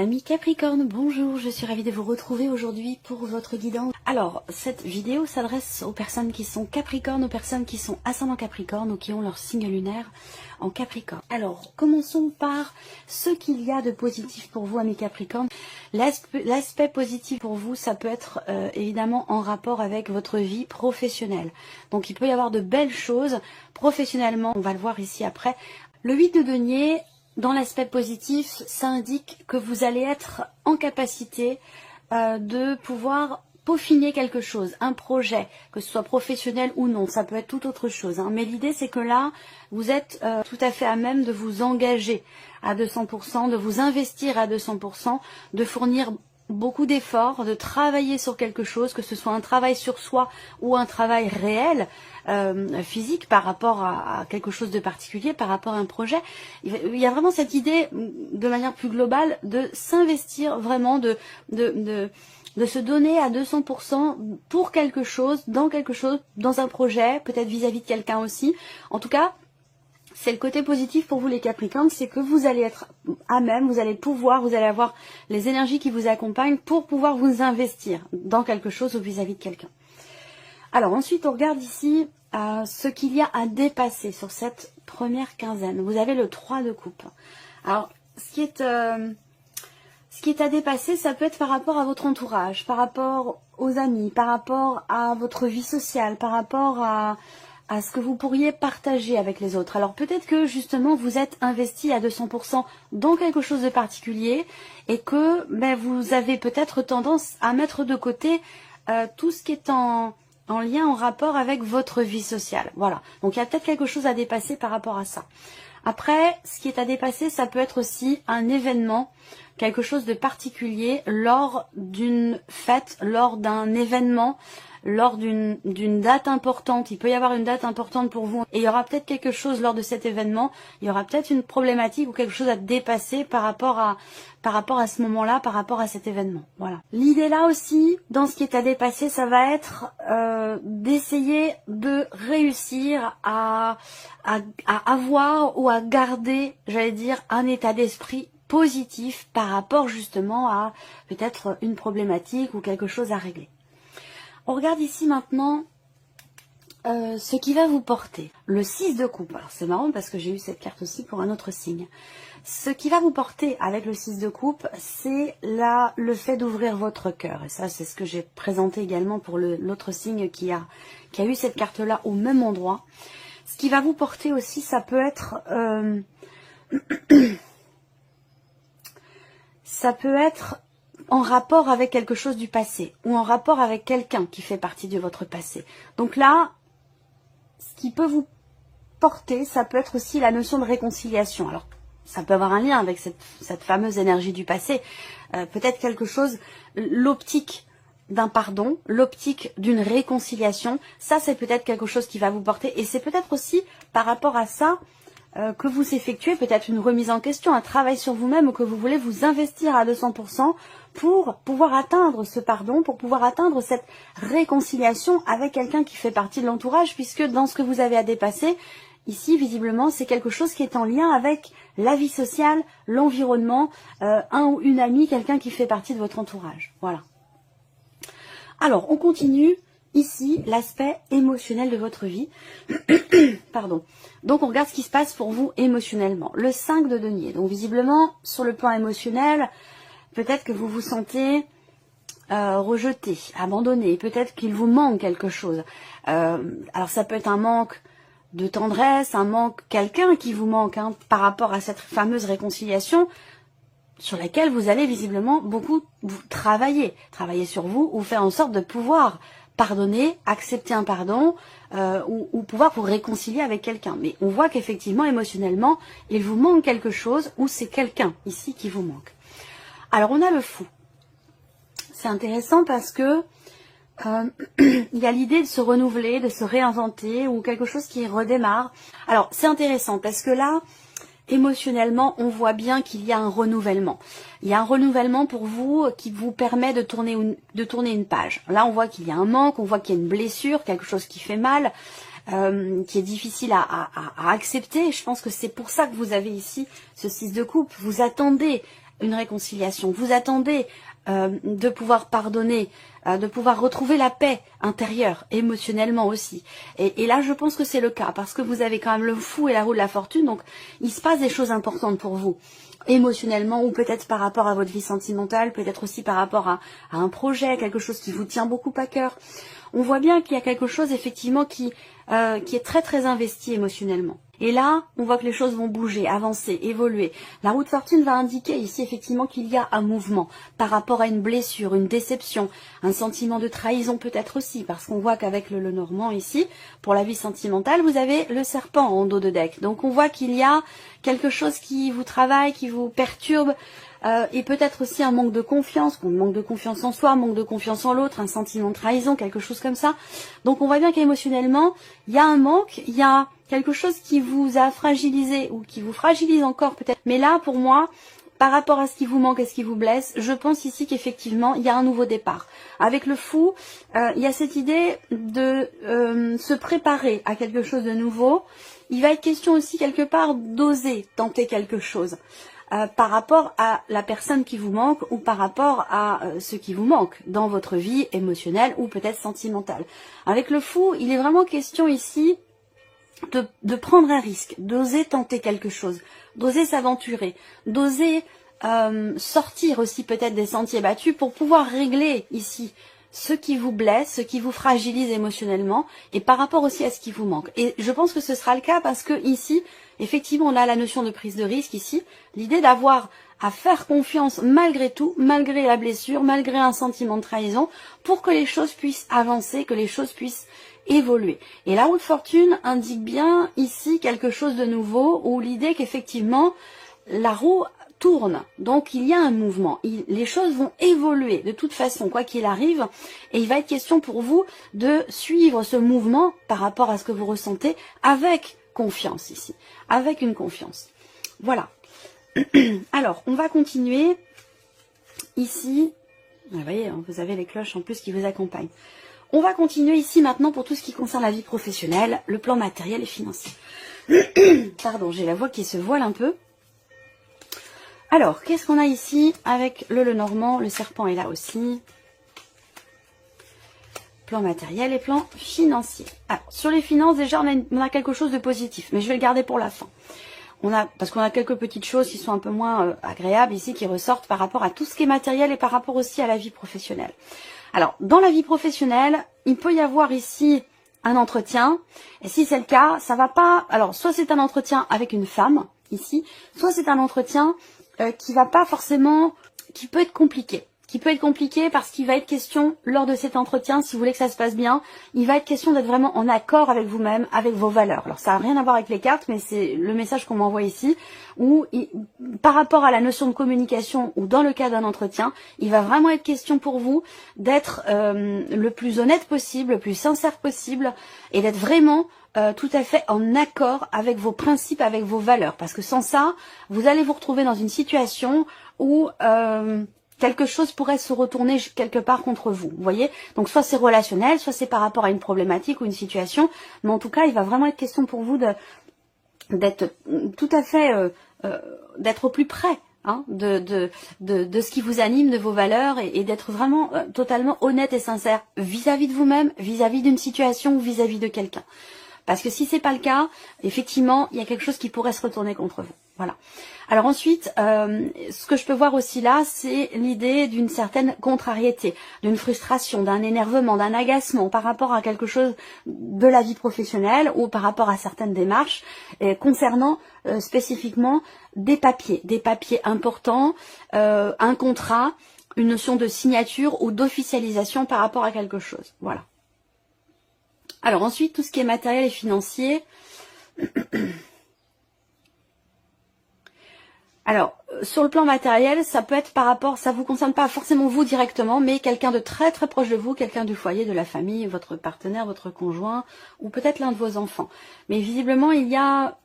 Amis Capricorne, bonjour, je suis ravie de vous retrouver aujourd'hui pour votre guidance. Alors, cette vidéo s'adresse aux personnes qui sont Capricorne, aux personnes qui sont ascendant Capricorne ou qui ont leur signe lunaire en Capricorne. Alors, commençons par ce qu'il y a de positif pour vous, amis Capricorne. L'aspect positif pour vous, ça peut être évidemment en rapport avec votre vie professionnelle. Donc, il peut y avoir de belles choses professionnellement, on va le voir ici après. Le 8 de denier, dans l'aspect positif, ça indique que vous allez être en capacité de pouvoir peaufiner quelque chose, un projet, que ce soit professionnel ou non, ça peut être tout autre chose. Hein. Mais l'idée, c'est que là, vous êtes tout à fait à même de vous engager à 200%, de vous investir à 200%, de fournir beaucoup d'efforts, de travailler sur quelque chose, que ce soit un travail sur soi ou un travail réel, physique par rapport à quelque chose de particulier, par rapport à un projet. Il y a vraiment cette idée, de manière plus globale, de s'investir vraiment, de se donner à 200% pour quelque chose, dans un projet, peut-être vis-à-vis de quelqu'un aussi. En tout cas, c'est le côté positif pour vous les Capricornes, c'est que vous allez être à même, vous allez avoir les énergies qui vous accompagnent pour pouvoir vous investir dans quelque chose ou vis-à-vis de quelqu'un. Alors ensuite, on regarde ici ce qu'il y a à dépasser sur cette première quinzaine. Vous avez le 3 de coupe. Alors, ce qui est à dépasser, ça peut être par rapport à votre entourage, par rapport aux amis, par rapport à votre vie sociale, par rapport à ce que vous pourriez partager avec les autres. Alors peut-être que justement vous êtes investi à 200% dans quelque chose de particulier et que vous avez peut-être tendance à mettre de côté tout ce qui est en lien, en rapport avec votre vie sociale. Voilà, donc il y a peut-être quelque chose à dépasser par rapport à ça. Après, ce qui est à dépasser, ça peut être aussi un événement, quelque chose de particulier lors d'une fête, lors d'un événement, lors d'une date importante. Il peut y avoir une date importante pour vous et il y aura peut-être quelque chose lors de cet événement, il y aura peut-être une problématique ou quelque chose à dépasser par rapport à ce moment-là, par rapport à cet événement. Voilà. L'idée là aussi, dans ce qui est à dépasser, ça va être d'essayer de réussir à avoir ou à garder, j'allais dire, un état d'esprit positif par rapport justement à peut-être une problématique ou quelque chose à régler. On regarde ici maintenant ce qui va vous porter. Le 6 de coupe. Alors c'est marrant parce que j'ai eu cette carte aussi pour un autre signe. Ce qui va vous porter avec le 6 de coupe, c'est le fait d'ouvrir votre cœur. Et ça, c'est ce que j'ai présenté également pour l'autre signe qui a eu cette carte-là au même endroit. Ce qui va vous porter aussi, ça peut être... ça peut être en rapport avec quelque chose du passé ou en rapport avec quelqu'un qui fait partie de votre passé. Donc là, ce qui peut vous porter, ça peut être aussi la notion de réconciliation. Alors, ça peut avoir un lien avec cette fameuse énergie du passé. Peut-être quelque chose, l'optique d'un pardon, l'optique d'une réconciliation. Ça, c'est peut-être quelque chose qui va vous porter. Et c'est peut-être aussi par rapport à ça que vous effectuez peut-être une remise en question, un travail sur vous-même ou que vous voulez vous investir à 200% pour pouvoir atteindre ce pardon, pour pouvoir atteindre cette réconciliation avec quelqu'un qui fait partie de l'entourage, puisque dans ce que vous avez à dépasser, ici visiblement c'est quelque chose qui est en lien avec la vie sociale, l'environnement, un ou une amie, quelqu'un qui fait partie de votre entourage. Voilà. Alors on continue. Ici, l'aspect émotionnel de votre vie. Pardon. Donc, on regarde ce qui se passe pour vous émotionnellement. Le 5 de denier. Donc, visiblement, sur le plan émotionnel, peut-être que vous vous sentez rejeté, abandonné. Peut-être qu'il vous manque quelque chose. Alors, ça peut être un manque de tendresse, un manque, quelqu'un qui vous manque par rapport à cette fameuse réconciliation sur laquelle vous allez visiblement beaucoup travailler sur vous ou faire en sorte de pouvoir pardonner, accepter un pardon ou pouvoir vous réconcilier avec quelqu'un. Mais on voit qu'effectivement, émotionnellement, il vous manque quelque chose ou c'est quelqu'un ici qui vous manque. Alors, on a le fou. C'est intéressant parce que il y a l'idée de se renouveler, de se réinventer ou quelque chose qui redémarre. Alors, c'est intéressant parce que là, émotionnellement, on voit bien qu'il y a un renouvellement. Il y a un renouvellement pour vous qui vous permet de tourner une page. Là, on voit qu'il y a un manque, on voit qu'il y a une blessure, quelque chose qui fait mal, qui est difficile à accepter. Je pense que c'est pour ça que vous avez ici ce 6 de coupe. Vous attendez une réconciliation. Vous attendez de pouvoir pardonner, de pouvoir retrouver la paix intérieure, émotionnellement aussi. Et là, je pense que c'est le cas, parce que vous avez quand même le fou et la roue de la fortune, donc il se passe des choses importantes pour vous, émotionnellement, ou peut-être par rapport à votre vie sentimentale, peut-être aussi par rapport à un projet, quelque chose qui vous tient beaucoup à cœur. On voit bien qu'il y a quelque chose, effectivement, qui est très très investi émotionnellement. Et là, on voit que les choses vont bouger, avancer, évoluer. La roue de fortune va indiquer ici effectivement qu'il y a un mouvement par rapport à une blessure, une déception, un sentiment de trahison peut-être aussi, parce qu'on voit qu'avec le Lenormand ici, pour la vie sentimentale, vous avez le serpent en dos de deck. Donc on voit qu'il y a quelque chose qui vous travaille, qui vous perturbe, et peut-être aussi un manque de confiance, en soi, un manque de confiance en l'autre, un sentiment de trahison, quelque chose comme ça. Donc on voit bien qu'émotionnellement, il y a un manque, il y a quelque chose qui vous a fragilisé ou qui vous fragilise encore peut-être. Mais là, pour moi, par rapport à ce qui vous manque et ce qui vous blesse, je pense ici qu'effectivement, il y a un nouveau départ. Avec le fou, il y a cette idée de se préparer à quelque chose de nouveau. Il va être question aussi quelque part d'oser tenter quelque chose. Par rapport à la personne qui vous manque ou par rapport à ce qui vous manque dans votre vie émotionnelle ou peut-être sentimentale. Avec le fou, il est vraiment question ici de prendre un risque, d'oser tenter quelque chose, d'oser s'aventurer, d'oser sortir aussi peut-être des sentiers battus pour pouvoir régler ici ce qui vous blesse, ce qui vous fragilise émotionnellement et par rapport aussi à ce qui vous manque. Et je pense que ce sera le cas parce que ici, effectivement, on a la notion de prise de risque ici, l'idée d'avoir à faire confiance malgré tout, malgré la blessure, malgré un sentiment de trahison, pour que les choses puissent avancer, que les choses puissent évoluer. Et la roue de fortune indique bien ici quelque chose de nouveau, où l'idée qu'effectivement, la roue tourne, donc il y a un mouvement, les choses vont évoluer de toute façon, quoi qu'il arrive, et il va être question pour vous de suivre ce mouvement par rapport à ce que vous ressentez avec confiance ici, avec une confiance. Voilà. Alors, on va continuer ici. Vous voyez, vous avez les cloches en plus qui vous accompagnent. On va continuer ici maintenant pour tout ce qui concerne la vie professionnelle, le plan matériel et financier. Pardon, j'ai la voix qui se voile un peu. Alors, qu'est-ce qu'on a ici avec le Lenormand? Le serpent est là aussi. Plan matériel et plan financier. Alors, sur les finances, déjà, on a quelque chose de positif, mais je vais le garder pour la fin. Parce qu'on a quelques petites choses qui sont un peu moins agréables ici, qui ressortent par rapport à tout ce qui est matériel et par rapport aussi à la vie professionnelle. Alors, dans la vie professionnelle, il peut y avoir ici un entretien, et si c'est le cas, ça va pas... Alors, soit c'est un entretien avec une femme, ici, soit c'est un entretien qui va pas forcément... qui peut être compliqué. Parce qu'il va être question, lors de cet entretien, si vous voulez que ça se passe bien, il va être question d'être vraiment en accord avec vous-même, avec vos valeurs. Alors ça n'a rien à voir avec les cartes, mais c'est le message qu'on m'envoie ici, où par rapport à la notion de communication, ou dans le cas d'un entretien, il va vraiment être question pour vous d'être le plus honnête possible, le plus sincère possible, et d'être vraiment tout à fait en accord avec vos principes, avec vos valeurs. Parce que sans ça, vous allez vous retrouver dans une situation où... quelque chose pourrait se retourner quelque part contre vous, vous voyez. Donc soit c'est relationnel, soit c'est par rapport à une problématique ou une situation, mais en tout cas, il va vraiment être question pour vous d'être tout à fait, d'être au plus près hein, de ce qui vous anime, de vos valeurs, et d'être vraiment totalement honnête et sincère vis-à-vis de vous-même, vis-à-vis d'une situation ou vis-à-vis de quelqu'un. Parce que si c'est pas le cas, effectivement, il y a quelque chose qui pourrait se retourner contre vous. Voilà. Alors ensuite, ce que je peux voir aussi là, c'est l'idée d'une certaine contrariété, d'une frustration, d'un énervement, d'un agacement par rapport à quelque chose de la vie professionnelle ou par rapport à certaines démarches concernant spécifiquement des papiers importants, un contrat, une notion de signature ou d'officialisation par rapport à quelque chose. Voilà. Alors ensuite, tout ce qui est matériel et financier. Alors, sur le plan matériel, ça peut être par rapport, ça vous concerne pas forcément vous directement, mais quelqu'un de très très proche de vous, quelqu'un du foyer, de la famille, votre partenaire, votre conjoint, ou peut-être l'un de vos enfants. Mais visiblement, il y a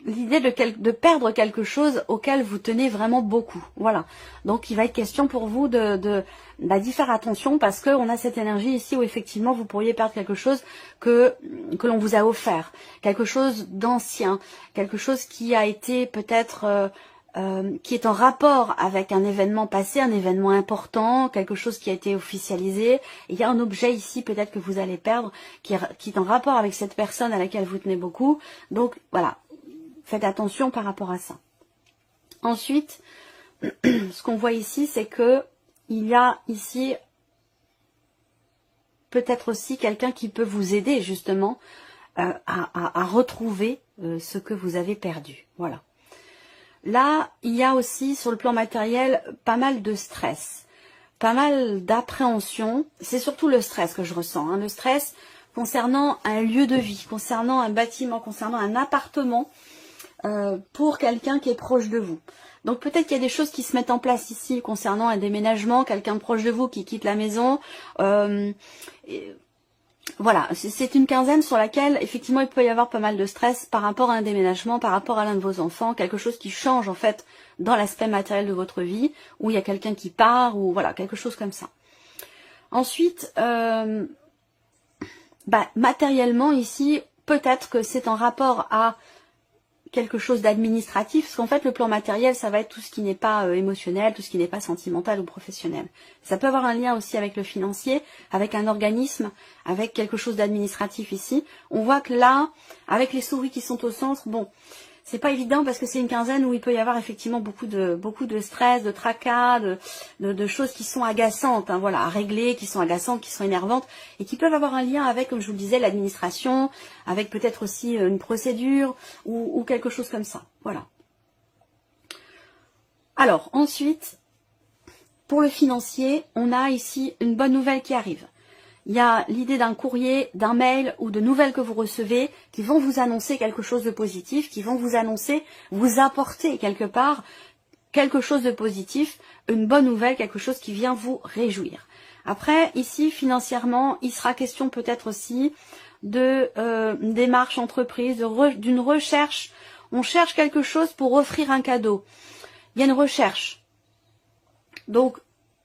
l'idée de perdre quelque chose auquel vous tenez vraiment beaucoup. Voilà. Donc, il va être question pour vous d'y faire attention parce qu'on a cette énergie ici où effectivement vous pourriez perdre quelque chose que l'on vous a offert. Quelque chose d'ancien. Quelque chose qui a été peut-être qui est en rapport avec un événement passé, un événement important, quelque chose qui a été officialisé. Il y a un objet ici peut-être que vous allez perdre qui est en rapport avec cette personne à laquelle vous tenez beaucoup. Donc voilà, faites attention par rapport à ça. Ensuite, ce qu'on voit ici, c'est que il y a ici peut-être aussi quelqu'un qui peut vous aider justement à retrouver ce que vous avez perdu. Voilà. Là, il y a aussi sur le plan matériel pas mal de stress, pas mal d'appréhension. C'est surtout le stress que je ressens, hein, le stress concernant un lieu de vie, concernant un bâtiment, concernant un appartement pour quelqu'un qui est proche de vous. Donc peut-être qu'il y a des choses qui se mettent en place ici concernant un déménagement, quelqu'un proche de vous qui quitte la maison. Voilà, c'est une quinzaine sur laquelle, effectivement, il peut y avoir pas mal de stress par rapport à un déménagement, par rapport à l'un de vos enfants, quelque chose qui change, en fait, dans l'aspect matériel de votre vie, où il y a quelqu'un qui part, ou voilà, quelque chose comme ça. Ensuite, matériellement, ici, peut-être que c'est en rapport à quelque chose d'administratif, parce qu'en fait, le plan matériel, ça va être tout ce qui n'est pas émotionnel, tout ce qui n'est pas sentimental ou professionnel. Ça peut avoir un lien aussi avec le financier, avec un organisme, avec quelque chose d'administratif ici. On voit que là, avec les souris qui sont au centre, bon, c'est pas évident parce que c'est une quinzaine où il peut y avoir effectivement beaucoup de stress, de tracas, de choses qui sont agaçantes, hein, voilà, à régler, qui sont agaçantes, qui sont énervantes et qui peuvent avoir un lien avec, comme je vous le disais, l'administration, avec peut-être aussi une procédure ou quelque chose comme ça. Voilà. Alors, ensuite, pour le financier, on a ici une bonne nouvelle qui arrive. Il y a l'idée d'un courrier, d'un mail ou de nouvelles que vous recevez qui vont vous annoncer quelque chose de positif, qui vont vous annoncer, vous apporter quelque part quelque chose de positif, une bonne nouvelle, quelque chose qui vient vous réjouir. Après, ici, financièrement, il sera question peut-être aussi de démarche entreprise, d'une recherche. On cherche quelque chose pour offrir un cadeau. Il y a une recherche. Donc,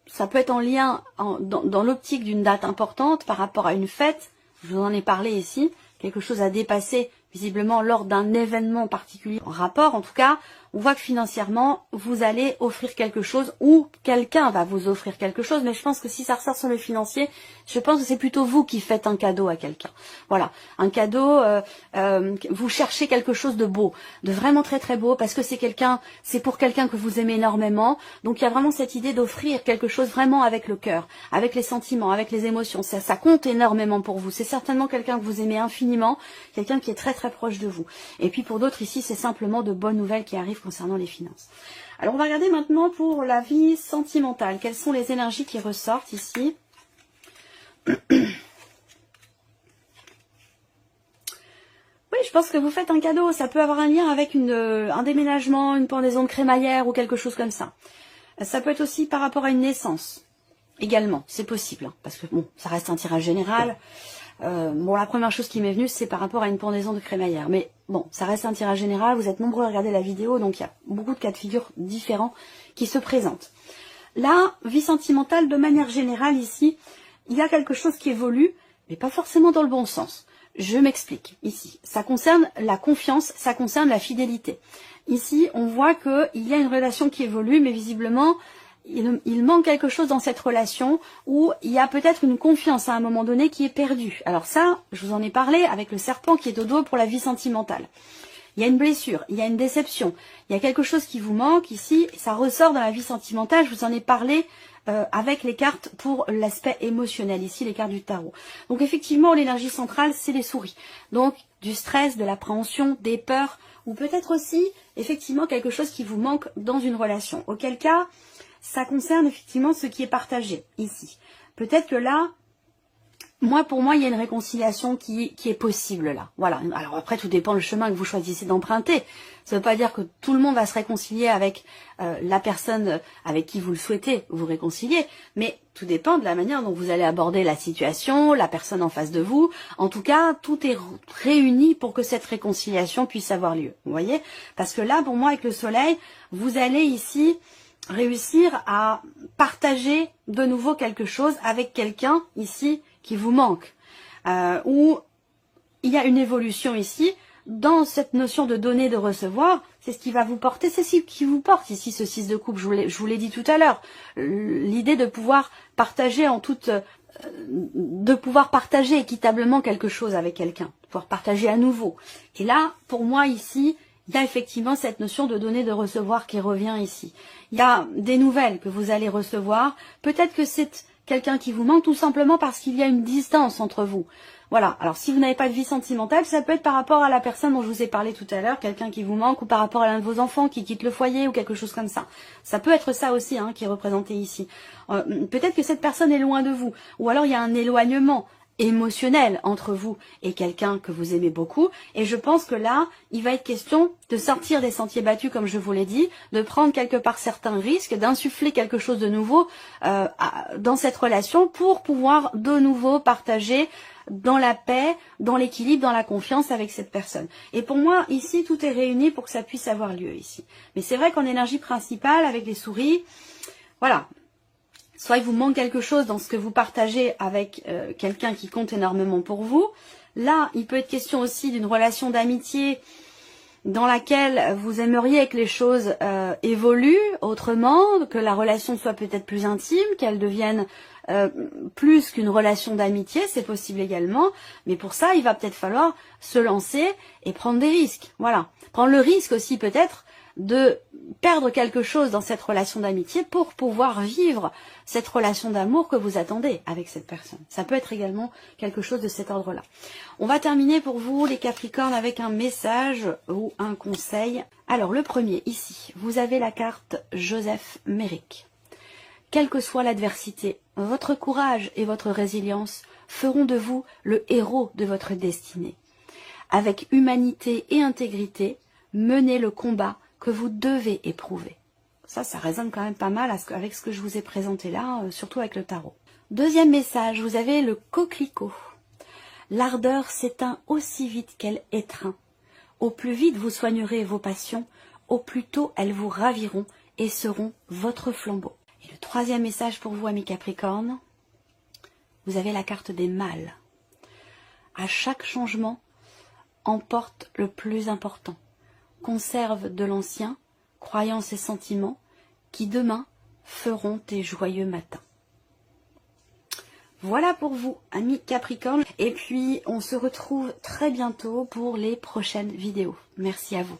ça peut être en lien dans l'optique d'une date importante par rapport à une fête. Je vous en ai parlé ici. Quelque chose à dépasser visiblement lors d'un événement particulier. En rapport, en tout cas, on voit que financièrement, vous allez offrir quelque chose ou quelqu'un va vous offrir quelque chose. Mais je pense que si ça ressort sur le financier, je pense que c'est plutôt vous qui faites un cadeau à quelqu'un. Voilà, un cadeau, vous cherchez quelque chose de beau, de vraiment très très beau, parce que c'est pour quelqu'un que vous aimez énormément. Donc il y a vraiment cette idée d'offrir quelque chose vraiment avec le cœur, avec les sentiments, avec les émotions. Ça compte énormément pour vous. C'est certainement quelqu'un que vous aimez infiniment, quelqu'un qui est très très proche de vous. Et puis pour d'autres ici, c'est simplement de bonnes nouvelles qui arrivent concernant les finances. Alors on va regarder maintenant pour la vie sentimentale. Quelles sont les énergies qui ressortent ici? Oui, je pense que vous faites un cadeau. Ça peut avoir un lien avec un déménagement, une pendaison de crémaillère ou quelque chose comme ça. Ça peut être aussi par rapport à une naissance. Également, c'est possible. Hein, parce que bon, ça reste un tirage général. Bon, la première chose qui m'est venue, c'est par rapport à une pendaison de crémaillère. Mais bon, ça reste un tirage général. Vous êtes nombreux à regarder la vidéo, donc il y a beaucoup de cas de figure différents qui se présentent. La vie sentimentale, de manière générale, ici, il y a quelque chose qui évolue, mais pas forcément dans le bon sens. Je m'explique. Ici, ça concerne la confiance, ça concerne la fidélité. Ici, on voit qu'il y a une relation qui évolue, mais visiblement, il manque quelque chose dans cette relation où il y a peut-être une confiance à un moment donné qui est perdue. Alors ça, je vous en ai parlé avec le serpent qui est au dos pour la vie sentimentale. Il y a une blessure, il y a une déception, il y a quelque chose qui vous manque ici, ça ressort dans la vie sentimentale, je vous en ai parlé avec les cartes pour l'aspect émotionnel, ici les cartes du tarot. Donc effectivement, l'énergie centrale, c'est les souris. Donc du stress, de l'appréhension, des peurs, ou peut-être aussi effectivement quelque chose qui vous manque dans une relation. Auquel cas, ça concerne effectivement ce qui est partagé ici. Peut-être que là, pour moi, il y a une réconciliation qui est possible là. Voilà. Alors après, tout dépend le chemin que vous choisissez d'emprunter. Ça ne veut pas dire que tout le monde va se réconcilier avec la personne avec qui vous le souhaitez vous réconcilier, mais tout dépend de la manière dont vous allez aborder la situation, la personne en face de vous. En tout cas, tout est réuni pour que cette réconciliation puisse avoir lieu. Vous voyez? Parce que là, pour moi, avec le soleil, vous allez ici réussir à partager de nouveau quelque chose avec quelqu'un ici qui vous manque, où il y a une évolution ici dans cette notion de donner, de recevoir, c'est ce qui va vous porter, c'est ce qui vous porte ici, ce 6 de coupe, je vous l'ai dit tout à l'heure. L'idée de pouvoir partager de pouvoir partager équitablement quelque chose avec quelqu'un, de pouvoir partager à nouveau. Et là, pour moi ici, il y a effectivement cette notion de donner, de recevoir qui revient ici. Il y a des nouvelles que vous allez recevoir, peut-être que c'est quelqu'un qui vous manque tout simplement parce qu'il y a une distance entre vous. Voilà, alors si vous n'avez pas de vie sentimentale, ça peut être par rapport à la personne dont je vous ai parlé tout à l'heure, quelqu'un qui vous manque, ou par rapport à l'un de vos enfants qui quitte le foyer, ou quelque chose comme ça. Ça peut être ça aussi qui est représenté ici. Peut-être que cette personne est loin de vous, ou alors il y a un éloignement émotionnel entre vous et quelqu'un que vous aimez beaucoup, et je pense que là, il va être question de sortir des sentiers battus, comme je vous l'ai dit, de prendre quelque part certains risques, d'insuffler quelque chose de nouveau dans cette relation pour pouvoir de nouveau partager dans la paix, dans l'équilibre, dans la confiance avec cette personne. Et pour moi, ici, tout est réuni pour que ça puisse avoir lieu ici. Mais c'est vrai qu'en énergie principale, avec les souris, voilà, soit il vous manque quelque chose dans ce que vous partagez avec quelqu'un qui compte énormément pour vous. Là, il peut être question aussi d'une relation d'amitié dans laquelle vous aimeriez que les choses évoluent autrement, que la relation soit peut-être plus intime, qu'elle devienne plus qu'une relation d'amitié, c'est possible également. Mais pour ça, il va peut-être falloir se lancer et prendre des risques. Voilà, prendre le risque aussi peut-être de perdre quelque chose dans cette relation d'amitié pour pouvoir vivre cette relation d'amour que vous attendez avec cette personne. Ça peut être également quelque chose de cet ordre-là. On va terminer pour vous, les Capricornes, avec un message ou un conseil. Alors, le premier, ici, vous avez la carte Joseph Méric. Quelle que soit l'adversité, votre courage et votre résilience feront de vous le héros de votre destinée. Avec humanité et intégrité, menez le combat que vous devez éprouver. Ça résonne quand même pas mal avec ce que je vous ai présenté là, surtout avec le tarot. Deuxième message, vous avez le coquelicot. L'ardeur s'éteint aussi vite qu'elle étreint. Au plus vite vous soignerez vos passions, au plus tôt elles vous raviront et seront votre flambeau. Et le troisième message pour vous, amis Capricornes, vous avez la carte des mâles. À chaque changement, emporte le plus important. Conserve de l'ancien, croyances et sentiments, qui demain feront tes joyeux matins. Voilà pour vous, amis Capricorne. Et puis, on se retrouve très bientôt pour les prochaines vidéos. Merci à vous.